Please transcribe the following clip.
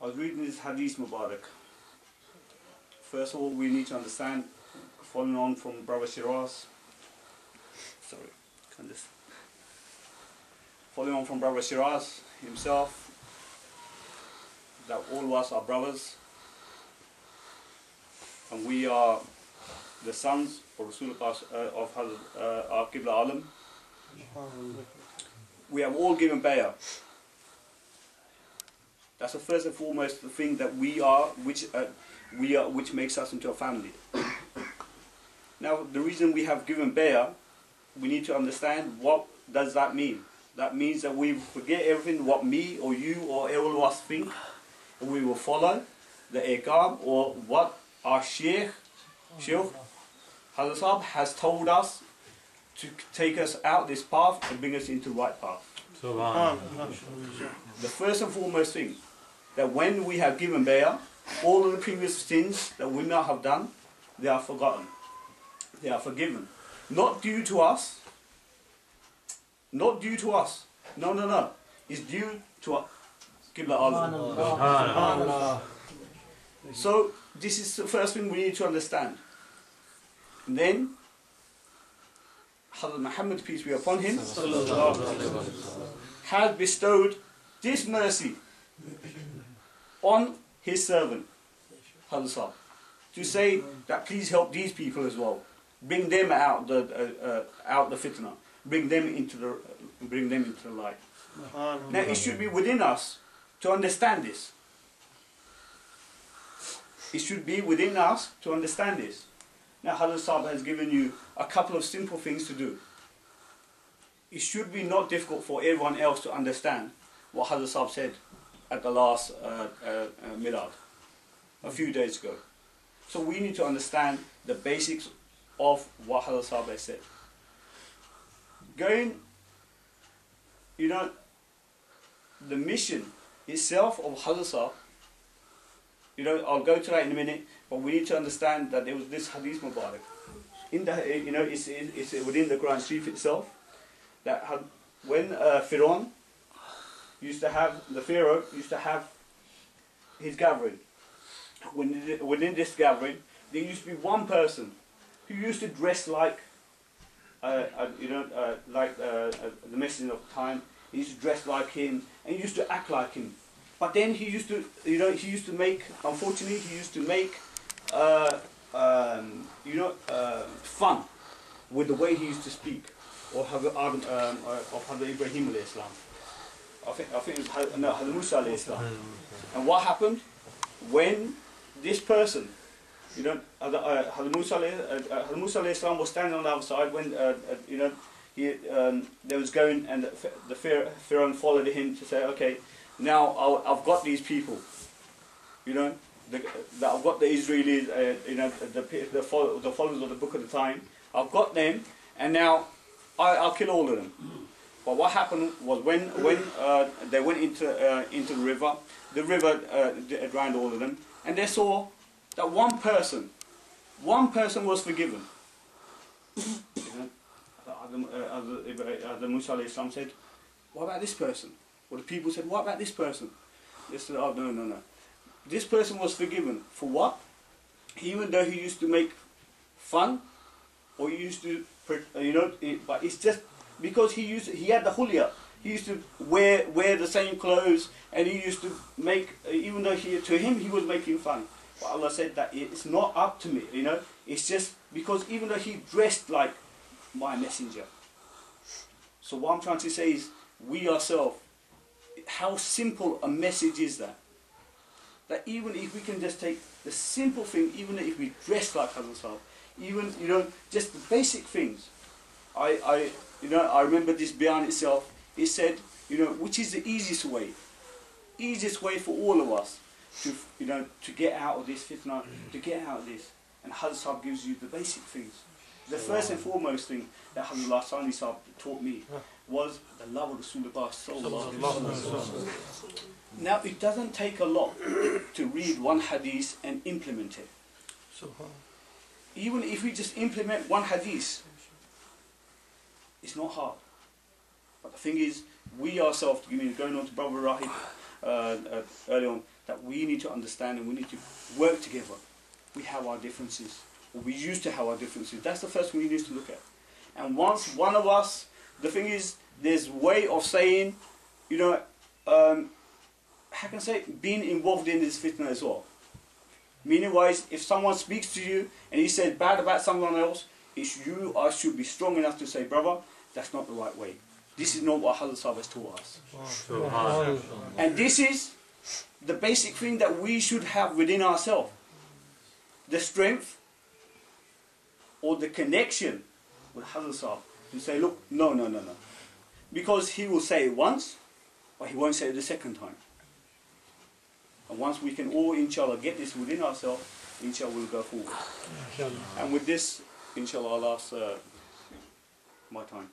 I was reading this Hadith Mubarak. First of all, we need to understand, following on from Brother Shiraz, following on from Brother Shiraz himself, that all of us are brothers, and we are the sons of Rasulullah of our Qibla Alam. We have all given bay'ah. That's the first and foremost thing that we are, which makes us into a family. Now, the reason we have given bay'ah, we need to understand what does that mean. That means that we forget everything what me or you or all of us think, and we will follow the Eidgah or what our Shaykh Hazrat Sahib has told us to take us out this path and bring us into the right path. The first and foremost thing, that when we have given bay'ah, all of the previous sins that we may have done, they are forgotten. They are forgiven. Not due to us. Not due to us. No, no, no. It's due to Qibla Allah. So, this is the first thing we need to understand. And then, Hazrat Muhammad, peace be upon him, has bestowed this mercy on his servant, Hazrat Sahib, to say that please help these people as well. Bring them out the fitna. Bring them into the light. Now it should be within us to understand this. It should be within us to understand this. Now Hazrat Sahib has given you a couple of simple things to do. It should be not difficult for everyone else to understand what Hazrat Sahib said at the last Milad a few days ago. So we need to understand the basics of what Hazrat Sahib has said. Going, the mission itself of Hazrat Sahib, I'll go to that in a minute, but we need to understand that there was this Hadith Mubarak. In the, it's within the Quran Sharif itself, that when Pharaoh used to have his gathering. Within this gathering, there used to be one person who used to dress like, the messenger of the time. He used to dress like him, and he used to act like him. But then he used to, unfortunately, he used to make, fun with the way he used to speak, or Habib Ibrahim alayhi salam. I think it was Hazrat Musa alayhi salam. And what happened when this person, Hazrat Musa alayhi salam was standing on the other side when they was going, and the Pharaoh followed him to say, okay, now I've got these people, I've got the Israelis, the followers of the book of the time. I've got them, and now I'll kill all of them. But what happened was when they went into the river drowned all of them, and they saw that one person was forgiven. The Musa alayhi salam said, what about this person? Well, the people said, what about this person? They said, oh, no. This person was forgiven. For what? Even though he used to make fun, or he used to, but it's just because he had the hulya. He used to wear the same clothes, and he used to make, even though to him he was making fun. But Allah said that it's not up to me, it's just because even though he dressed like my messenger. So what I'm trying to say is, we ourselves, how simple a message is that? That even if we can just take the simple thing, even if we dress like Hazrat Sahib, even just the basic things. I remember this bayan itself. It said, which is the easiest way for all of us to get out of this fitna, to get out of this. And Hazrat Sahib gives you the basic things. The first and foremost thing that Hazrat Sunni Sahib taught me was the love of Rasulullah sallallahu alaihi wasallam. Now it doesn't take a lot to read one hadith and implement it. Even if we just implement one hadith, it's not hard. But the thing is, we ourselves, going on to Brother Rahib early on, that we need to understand and we need to work together. We have our differences, or we used to have our differences. That's the first thing we need to look at. And once one of us, the thing is, there's a way of saying, you know, how can I say, being involved in this fitna as well. Meaning wise, if someone speaks to you and he says bad about someone else, it's you or should be strong enough to say, brother, that's not the right way. This is not what Hazrat Sahib has taught us. And this is the basic thing that we should have within ourselves. The strength or the connection with Hazrat Sahib to say, look, no. Because he will say it once, but he won't say it the second time. And once we can all, inshallah, get this within ourselves, inshallah, we'll go forward. And with this, inshallah, I'll ask my time.